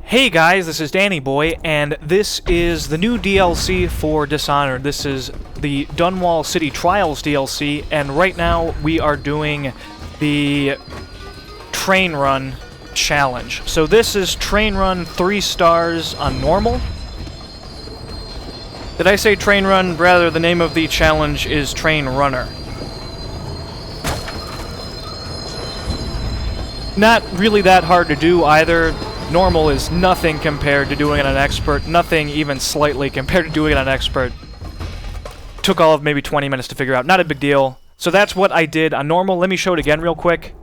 Hey guys, this is Danny Boy, and this is the new DLC for Dishonored. This is the Dunwall City Trials DLC, and right now we are doing the train run challenge. So this is train run 3 stars on normal. Did I say train run? Rather, the name of the challenge is Train Runner. Not really that hard to do either. Normal is nothing compared to doing it on expert, nothing even slightly compared to doing it on expert. Took all of maybe 20 minutes to figure out, not a big deal. So that's what I did on normal. Let me show it again real quick.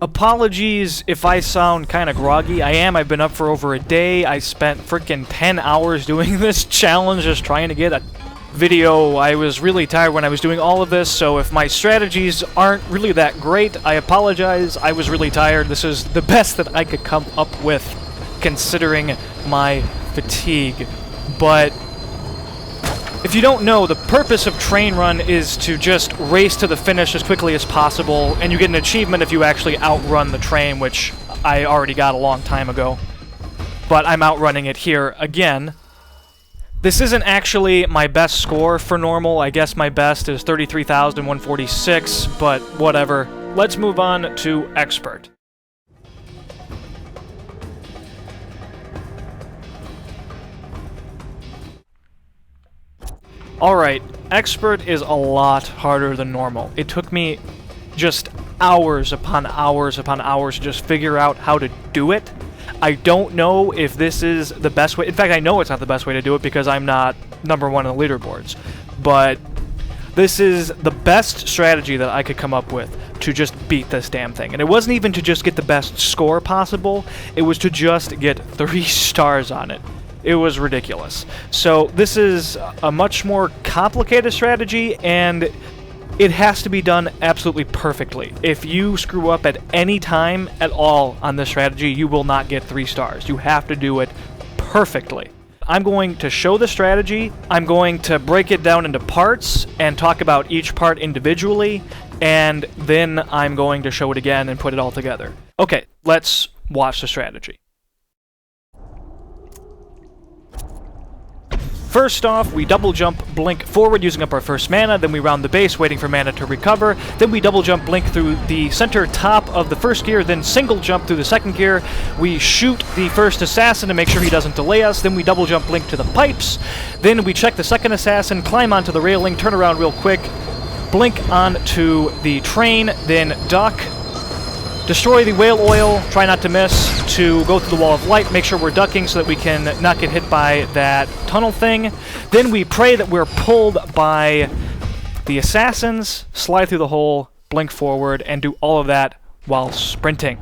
Apologies if I sound kind of groggy. I am. I've been up for over a day. I spent freaking 10 hours doing this challenge, just trying to get a video. I was really tired when I was doing all of this, so if my strategies aren't really that great, I apologize. I was really tired. This is the best that I could come up with, considering my fatigue. But if you don't know, the purpose of Train Run is to just race to the finish as quickly as possible, and you get an achievement if you actually outrun the train, which I already got a long time ago. But I'm outrunning it here again. This isn't actually my best score for normal. I guess my best is 33,146, but whatever. Let's move on to expert. Alright, expert is a lot harder than normal. It took me just hours upon hours upon hours to just figure out how to do it. I don't know if this is the best way. In fact, I know it's not the best way to do it because I'm not number 1 on the leaderboards. But this is the best strategy that I could come up with to just beat this damn thing. And it wasn't even to just get the best score possible. It was to just get 3 stars on it. It was ridiculous. So this is a much more complicated strategy, and it has to be done absolutely perfectly. If you screw up at any time at all on this strategy, you will not get 3 stars. You have to do it perfectly. I'm going to show the strategy. I'm going to break it down into parts and talk about each part individually, and then I'm going to show it again and put it all together. Okay, let's watch the strategy. First off, we double jump blink forward using up our first mana, then we round the base waiting for mana to recover, then we double jump blink through the center top of the first gear, then single jump through the second gear, we shoot the first assassin to make sure he doesn't delay us, then we double jump blink to the pipes, then we check the second assassin, climb onto the railing, turn around real quick, blink onto the train, then duck, destroy the whale oil, try not to miss, to go through the wall of light, make sure we're ducking so that we can not get hit by that tunnel thing. Then we pray that we're pulled by the assassins, slide through the hole, blink forward, and do all of that while sprinting.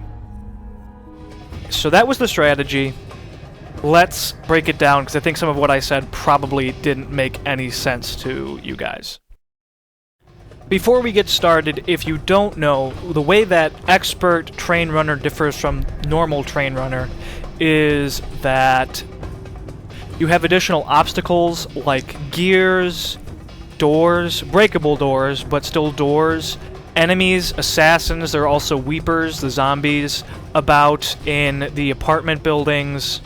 So that was the strategy. Let's break it down, because I think some of what I said probably didn't make any sense to you guys. Before we get started, if you don't know, the way that expert train runner differs from normal train runner is that you have additional obstacles like gears, doors, breakable doors, but still doors, enemies, assassins, there are also weepers, the zombies, about in the apartment buildings.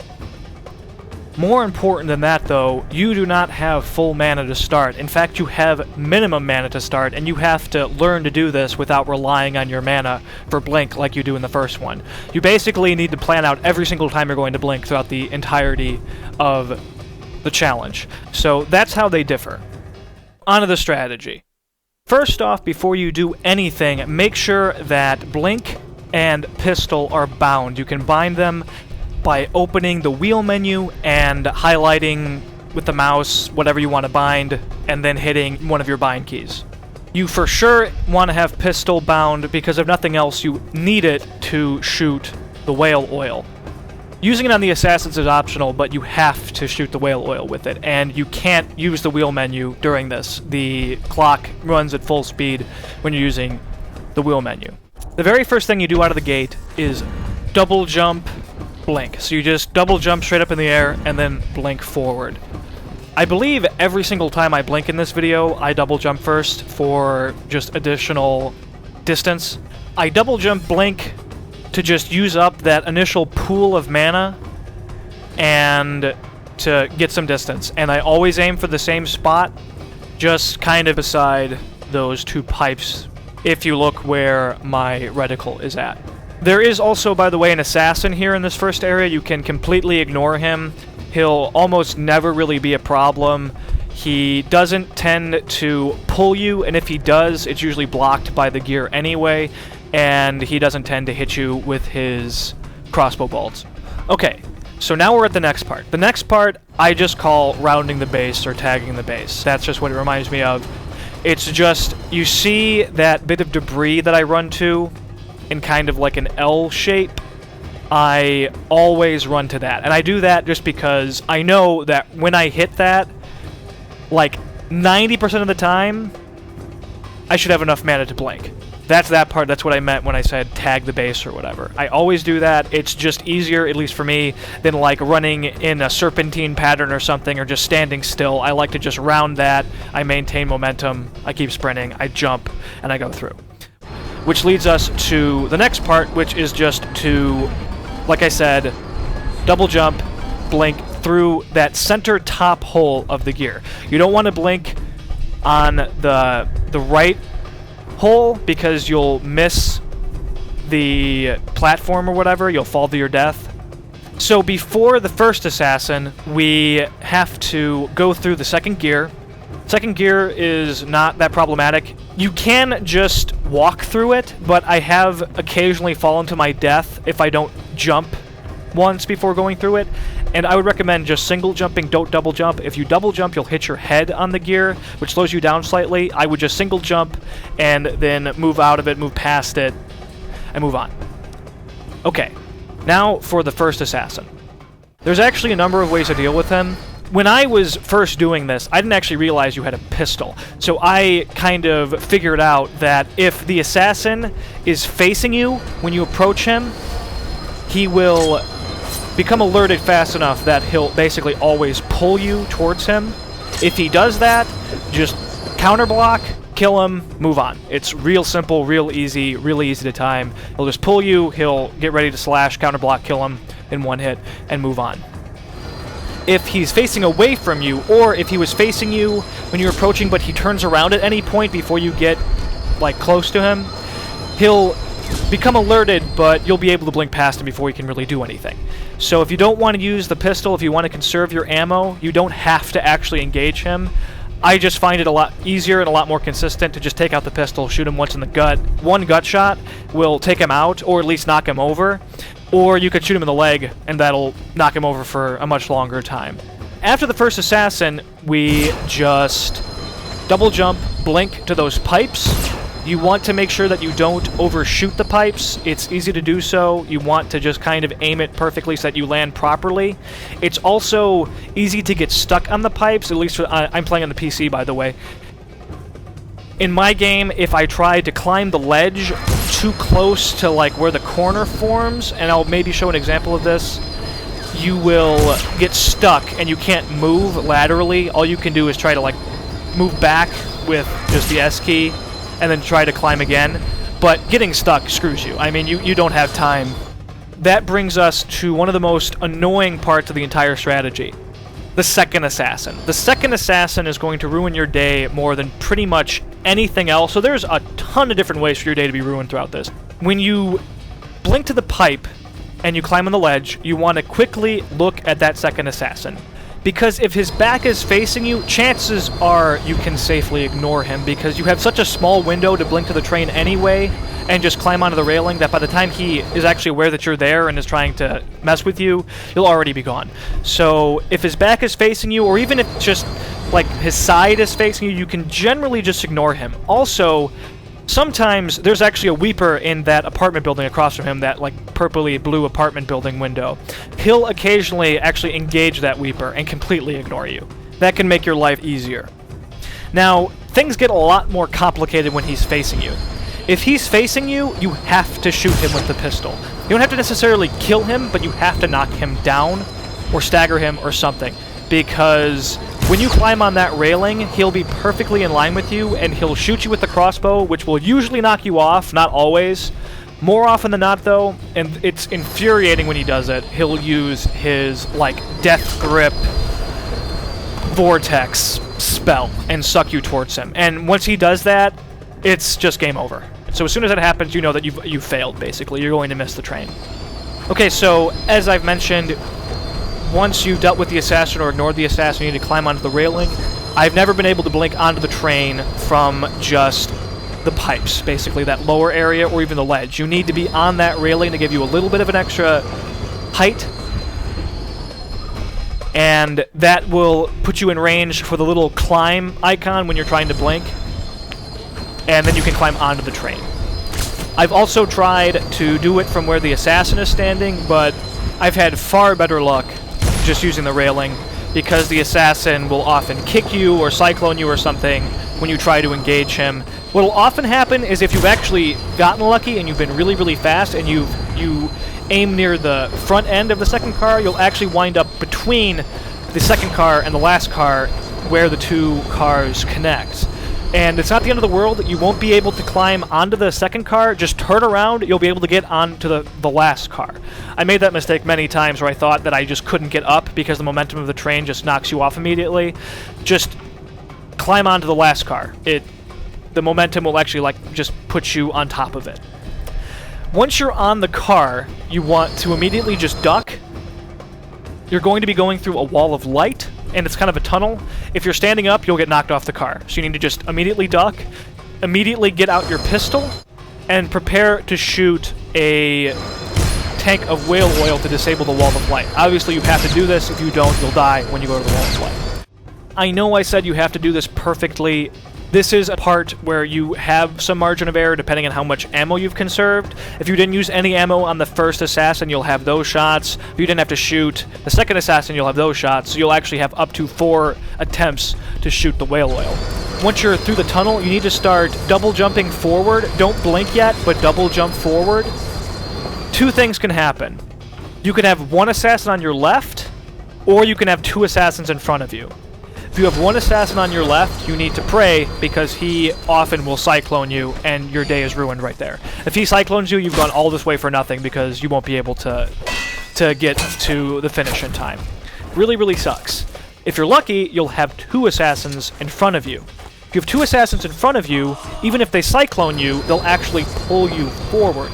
More important than that, though, you do not have full mana to start. In fact, you have minimum mana to start, and you have to learn to do this without relying on your mana for blink like you do in the first one. You basically need to plan out every single time you're going to blink throughout the entirety of the challenge. So that's how they differ. On to the strategy. First off, before you do anything, make sure that blink and pistol are bound. You can bind them by opening the wheel menu and highlighting with the mouse whatever you want to bind, and then hitting one of your bind keys. You for sure want to have pistol bound because if nothing else, you need it to shoot the whale oil. Using it on the assassins is optional, but you have to shoot the whale oil with it, and you can't use the wheel menu during this. The clock runs at full speed when you're using the wheel menu. The very first thing you do out of the gate is double jump blink. So you just double jump straight up in the air and then blink forward. I believe every single time I blink in this video, I double jump first for just additional distance. I double jump blink to just use up that initial pool of mana and to get some distance. And I always aim for the same spot, just kind of beside those two pipes, if you look where my reticle is at. There is also, by the way, an assassin here in this first area. You can completely ignore him. He'll almost never really be a problem. He doesn't tend to pull you, and if he does, it's usually blocked by the gear anyway, and he doesn't tend to hit you with his crossbow bolts. Okay, so now we're at the next part. The next part I just call rounding the base or tagging the base. That's just what it reminds me of. It's just, you see that bit of debris that I run to in kind of like an L shape? I always run to that. And I do that just because I know that when I hit that, like 90% of the time, I should have enough mana to blink. That's that part. That's what I meant when I said tag the base or whatever. I always do that. It's just easier, at least for me, than like running in a serpentine pattern or something, or just standing still. I like to just round that. I maintain momentum. I keep sprinting. I jump, and I go through. Which leads us to the next part, which is just to, like I said, double jump, blink through that center top hole of the gear. You don't want to blink on the right hole because you'll miss the platform or whatever. You'll fall to your death. So before the first assassin, we have to go through the second gear. Second gear is not that problematic. You can just walk through it, but I have occasionally fallen to my death if I don't jump once before going through it. And I would recommend just single jumping, don't double jump. If you double jump, you'll hit your head on the gear, which slows you down slightly. I would just single jump and then move out of it, move past it, and move on. Okay, now for the first assassin. There's actually a number of ways to deal with him. When I was first doing this, I didn't actually realize you had a pistol. So I kind of figured out that if the assassin is facing you when you approach him, he will become alerted fast enough that he'll basically always pull you towards him. If he does that, just counter block, kill him, move on. It's real simple, real easy, really easy to time. He'll just pull you, he'll get ready to slash, counter block, kill him in one hit, and move on. If he's facing away from you, or if he was facing you when you're approaching but he turns around at any point before you get like close to him, he'll become alerted, but you'll be able to blink past him before he can really do anything. So if you don't want to use the pistol, if you want to conserve your ammo, you don't have to actually engage him. I just find it a lot easier and a lot more consistent to just take out the pistol, shoot him once in the gut. One gut shot will take him out, or at least knock him over. Or you could shoot him in the leg, and that'll knock him over for a much longer time. After the first assassin, we just double jump, blink to those pipes. You want to make sure that you don't overshoot the pipes. It's easy to do so. You want to just kind of aim it perfectly so that you land properly. It's also easy to get stuck on the pipes, at least I'm playing on the PC, by the way. In my game, if I try to climb the ledge too close to like where the corner forms, and I'll maybe show an example of this, you will get stuck and you can't move laterally. All you can do is try to like move back with just the S key and then try to climb again. But getting stuck screws you. I mean, you don't have time. That brings us to one of the most annoying parts of the entire strategy. The second assassin. The second assassin is going to ruin your day more than pretty much anything else. So there's a ton of different ways for your day to be ruined throughout this. When you blink to the pipe and you climb on the ledge, you want to quickly look at that second assassin. Because if his back is facing you, chances are you can safely ignore him because you have such a small window to blink to the train anyway and just climb onto the railing that by the time he is actually aware that you're there and is trying to mess with you, you'll already be gone. So if his back is facing you, or even if just like his side is facing you, you can generally just ignore him. Also, sometimes there's actually a weeper in that apartment building across from him, that like purpley blue apartment building window. He'll occasionally actually engage that weeper and completely ignore you. That can make your life easier. Now, things get a lot more complicated when he's facing you. If he's facing you, you have to shoot him with the pistol. You don't have to necessarily kill him, but you have to knock him down or stagger him or something. Because when you climb on that railing, he'll be perfectly in line with you, and he'll shoot you with the crossbow, which will usually knock you off, not always, More often than not, though, and it's infuriating when he does it, he'll use his, like, Death Grip Vortex spell and suck you towards him. And once he does that, it's just game over. So as soon as that happens, you know that you've failed, basically. You're going to miss the train. Okay, so as I've mentioned, once you've dealt with the assassin or ignored the assassin, you need to climb onto the railing. I've never been able to blink onto the train from just the pipes, basically, that lower area or even the ledge. You need to be on that railing to give you a little bit of an extra height, and that will put you in range for the little climb icon when you're trying to blink, and then you can climb onto the train. I've also tried to do it from where the assassin is standing, but I've had far better luck just using the railing, because the assassin will often kick you or cyclone you or something when you try to engage him. What will often happen is if you've actually gotten lucky and you've been really, really fast and you aim near the front end of the second car, you'll actually wind up between the second car and the last car where the two cars connect. And it's not the end of the world. You won't be able to climb onto the second car. Just turn around, you'll be able to get onto the last car. I made that mistake many times where I thought that I just couldn't get up because the momentum of the train just knocks you off immediately. Just climb onto the last car. The momentum will actually, like, just put you on top of it. Once you're on the car, you want to immediately just duck. You're going to be going through a wall of light, and it's kind of a tunnel. If you're standing up, you'll get knocked off the car. So you need to just immediately duck, immediately get out your pistol, and prepare to shoot a tank of whale oil to disable the wall of light. Obviously, you have to do this. If you don't, you'll die when you go to the wall of light. I know I said you have to do this perfectly. This is a part where you have some margin of error depending on how much ammo you've conserved. If you didn't use any ammo on the first assassin, you'll have those shots. If you didn't have to shoot the second assassin, you'll have those shots. So you'll actually have up to 4 attempts to shoot the whale oil. Once you're through the tunnel, you need to start double jumping forward. Don't blink yet, but double jump forward. 2 things can happen. You can have 1 assassin on your left, or you can have 2 assassins in front of you. If you have 1 assassin on your left, you need to pray, because he often will cyclone you, and your day is ruined right there. If he cyclones you, you've gone all this way for nothing, because you won't be able to get to the finish in time. Really, really sucks. If you're lucky, you'll have 2 assassins in front of you. If you have 2 assassins in front of you, even if they cyclone you, they'll actually pull you forward.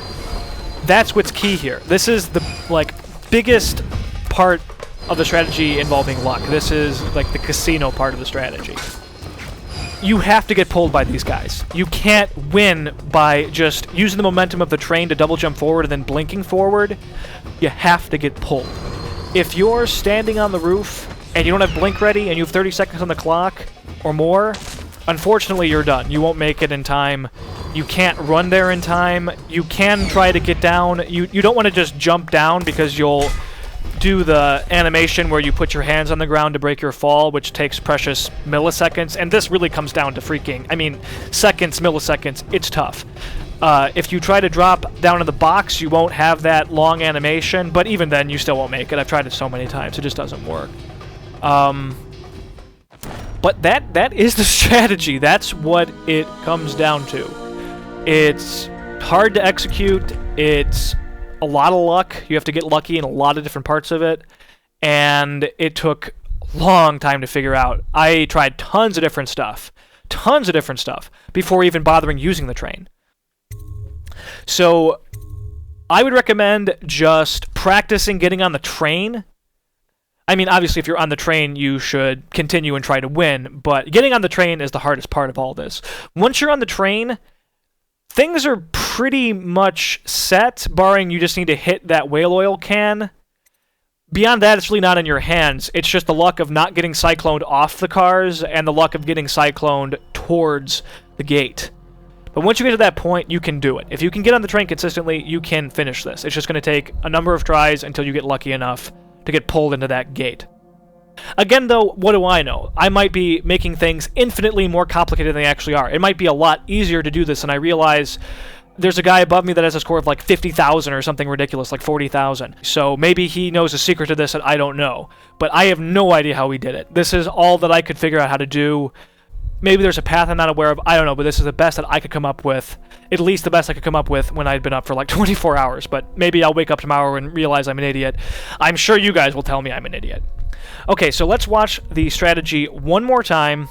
That's what's key here. This is the, like, biggest part of the strategy involving luck. This is like the casino part of the strategy. You have to get pulled by these guys. You can't win by just using the momentum of the train to double jump forward and then blinking forward. You have to get pulled. If you're standing on the roof and you don't have blink ready and you have 30 seconds on the clock or more, unfortunately you're done. You won't make it in time. You can't run there in time. You can try to get down. You don't want to just jump down, because you'll do the animation where you put your hands on the ground to break your fall, which takes precious milliseconds, and this really comes down to seconds, milliseconds. It's tough. If you try to drop down in the box, you won't have that long animation, but even then, you still won't make it. I've tried it so many times, it just doesn't work. But that is the strategy. That's what it comes down to. It's hard to execute. It's a lot of luck. You have to get lucky in a lot of different parts of it, and it took a long time to figure out. I tried tons of different stuff, before even bothering using the train. So I would recommend just practicing getting on the train. I mean, obviously, if you're on the train, you should continue and try to win, but getting on the train is the hardest part of all this. Once you're on the train, things are pretty much set, barring you just need to hit that whale oil can. Beyond that, it's really not in your hands. It's just the luck of not getting cycloned off the cars and the luck of getting cycloned towards the gate. But once you get to that point, you can do it. If you can get on the train consistently, you can finish this. It's just going to take a number of tries until you get lucky enough to get pulled into that gate. Again, though, what do I know? I might be making things infinitely more complicated than they actually are. It might be a lot easier to do this, and I realize there's a guy above me that has a score of like 50,000 or something ridiculous, like 40,000. So maybe he knows a secret to this that I don't know. But I have no idea how he did it. This is all that I could figure out how to do. Maybe there's a path I'm not aware of. I don't know, but this is the best that I could come up with. At least the best I could come up with when I'd been up for like 24 hours. But maybe I'll wake up tomorrow and realize I'm an idiot. I'm sure you guys will tell me I'm an idiot. Okay, so let's watch the strategy one more time.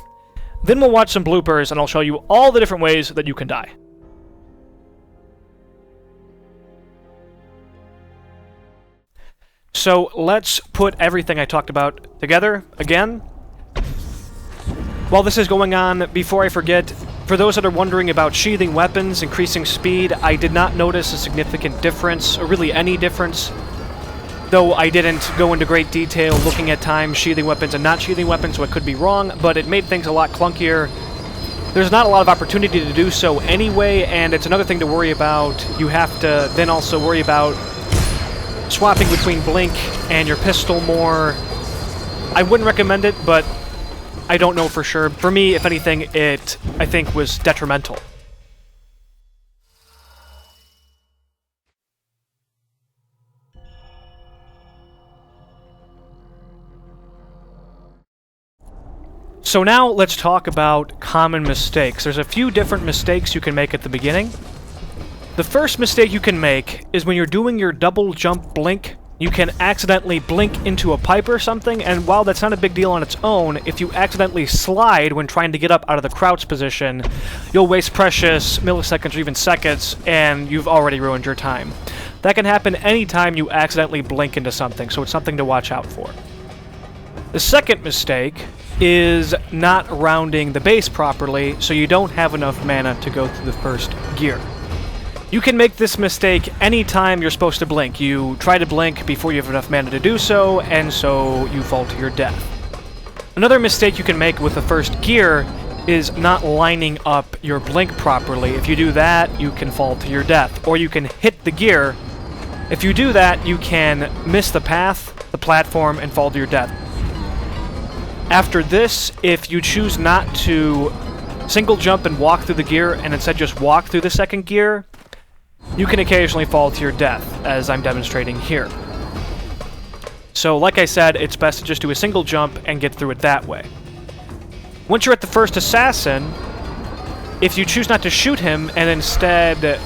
Then we'll watch some bloopers, and I'll show you all the different ways that you can die. So let's put everything I talked about together again. While this is going on, before I forget, for those that are wondering about sheathing weapons, increasing speed, I did not notice a significant difference, or really any difference. Though I didn't go into great detail looking at times sheathing weapons and not sheathing weapons, so I could be wrong, but it made things a lot clunkier. There's not a lot of opportunity to do so anyway, and it's another thing to worry about. You have to then also worry about swapping between blink and your pistol more. I wouldn't recommend it, but I don't know for sure. For me, if anything, it, I think, was detrimental. So now let's talk about common mistakes. There's a few different mistakes you can make at the beginning. The first mistake you can make is when you're doing your double jump blink, you can accidentally blink into a pipe or something, and while that's not a big deal on its own, if you accidentally slide when trying to get up out of the crouch position, you'll waste precious milliseconds or even seconds, and you've already ruined your time. That can happen anytime you accidentally blink into something, so it's something to watch out for. The second mistake is not rounding the base properly, so you don't have enough mana to go through the first gear. You can make this mistake anytime you're supposed to blink. You try to blink before you have enough mana to do so, and so you fall to your death. Another mistake you can make with the first gear is not lining up your blink properly. If you do that, you can fall to your death. Or you can hit the gear. If you do that, you can miss the path, the platform, and fall to your death. After this, if you choose not to single jump and walk through the gear, and instead just walk through the second gear, you can occasionally fall to your death, as I'm demonstrating here. So, like I said, it's best to just do a single jump and get through it that way. Once you're at the first assassin, if you choose not to shoot him and instead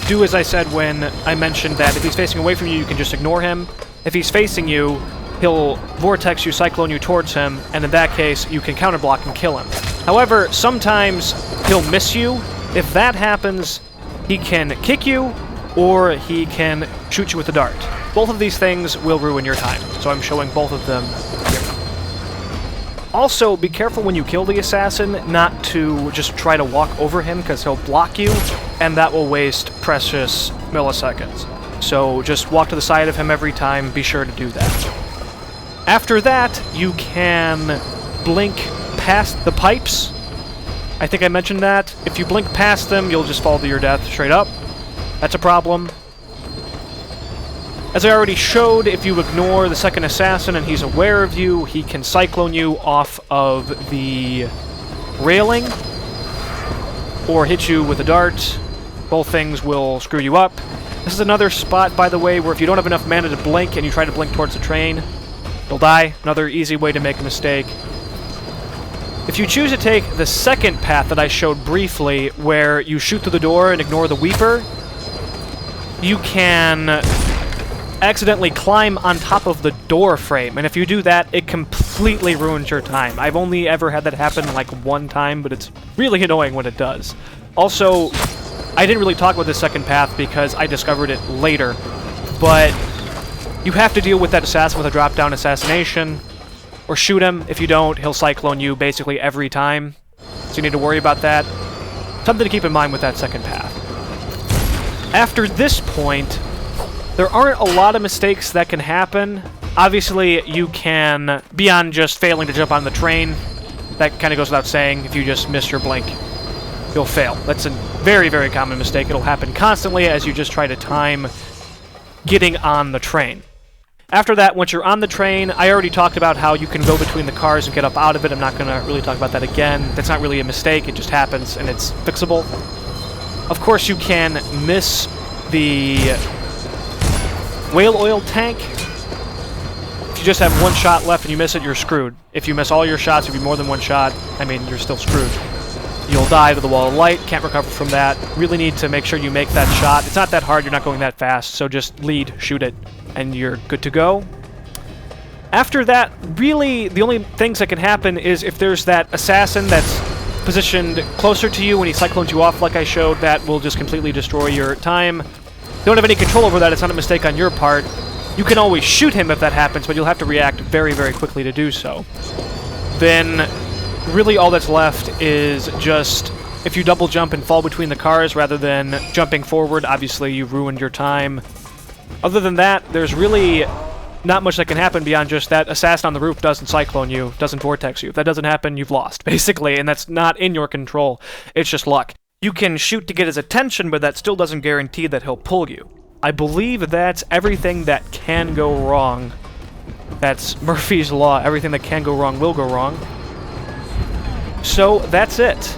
do as I said when I mentioned that if he's facing away from you, you can just ignore him. If he's facing you, he'll vortex you, cyclone you towards him, and in that case, you can counterblock and kill him. However, sometimes he'll miss you. If that happens, he can kick you, or he can shoot you with a dart. Both of these things will ruin your time, so I'm showing both of them here. Also, be careful when you kill the assassin not to just try to walk over him, because he'll block you, and that will waste precious milliseconds. So just walk to the side of him every time, be sure to do that. After that, you can blink past the pipes. I think I mentioned that. If you blink past them, you'll just fall to your death straight up. That's a problem. As I already showed, if you ignore the second assassin and he's aware of you, he can cyclone you off of the railing or hit you with a dart. Both things will screw you up. This is another spot, by the way, where if you don't have enough mana to blink and you try to blink towards the train, you'll die. Another easy way to make a mistake. If you choose to take the second path that I showed briefly, where you shoot through the door and ignore the Weeper, you can accidentally climb on top of the door frame, and if you do that, it completely ruins your time. I've only ever had that happen like one time, but it's really annoying when it does. Also, I didn't really talk about the second path because I discovered it later, but you have to deal with that assassin with a drop-down assassination, or shoot him. If you don't, he'll cyclone you basically every time, so you need to worry about that. Something to keep in mind with that second path. After this point, there aren't a lot of mistakes that can happen. Obviously, you can, beyond just failing to jump on the train, that kind of goes without saying. If you just miss your blink, you'll fail. That's a very, very common mistake. It'll happen constantly as you just try to time getting on the train. After that, once you're on the train, I already talked about how you can go between the cars and get up out of it. I'm not going to really talk about that again. That's not really a mistake. It just happens, and it's fixable. Of course, you can miss the whale oil tank. If you just have one shot left and you miss it, you're screwed. If you miss all your shots, if you more than one shot, I mean, you're still screwed. You'll die to the wall of light, can't recover from that. Really need to make sure you make that shot. It's not that hard, you're not going that fast, so just lead, shoot it, and you're good to go. After that, really, the only things that can happen is if there's that assassin that's positioned closer to you when he cyclones you off like I showed, that will just completely destroy your time. You don't have any control over that, it's not a mistake on your part. You can always shoot him if that happens, but you'll have to react very, very quickly to do so. Then, really all that's left is just, if you double jump and fall between the cars rather than jumping forward, obviously you've ruined your time. Other than that, there's really not much that can happen beyond just that assassin on the roof doesn't cyclone you, doesn't vortex you. If that doesn't happen, you've lost, basically, and that's not in your control. It's just luck. You can shoot to get his attention, but that still doesn't guarantee that he'll pull you. I believe that's everything that can go wrong. That's Murphy's Law. Everything that can go wrong will go wrong. So, that's it.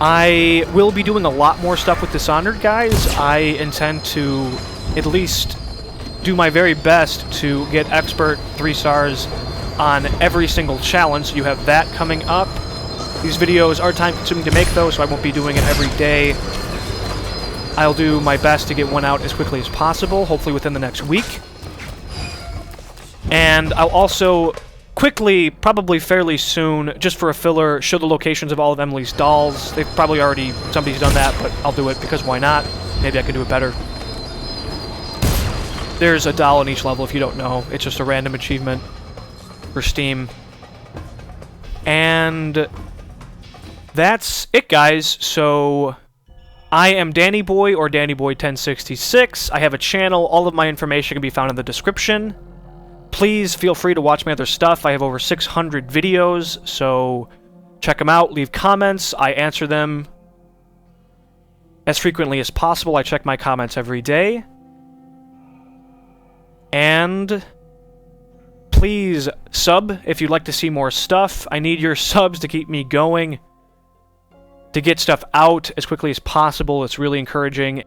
I will be doing a lot more stuff with Dishonored, guys. I intend to at least do my very best to get Expert 3 stars on every single challenge. So you have that coming up. These videos are time-consuming to make, though, so I won't be doing it every day. I'll do my best to get one out as quickly as possible, hopefully within the next week. And I'll also quickly, probably fairly soon, just for a filler, show the locations of all of Emily's dolls. They've probably already, somebody's done that, but I'll do it because why not? Maybe I can do it better. There's a doll in each level if you don't know. It's just a random achievement for Steam. And that's it, guys. So I am Danny Boy, or Danny Boy 1066. I have a channel. All of my information can be found in the description. Please feel free to watch my other stuff. I have over 600 videos, so check them out. Leave comments. I answer them as frequently as possible. I check my comments every day. And please sub if you'd like to see more stuff. I need your subs to keep me going, to get stuff out as quickly as possible. It's really encouraging.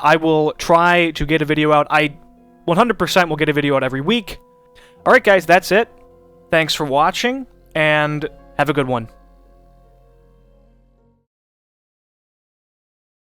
I will try to get a video out. I 100% will get a video out every week. Alright guys, that's it. Thanks for watching, and have a good one.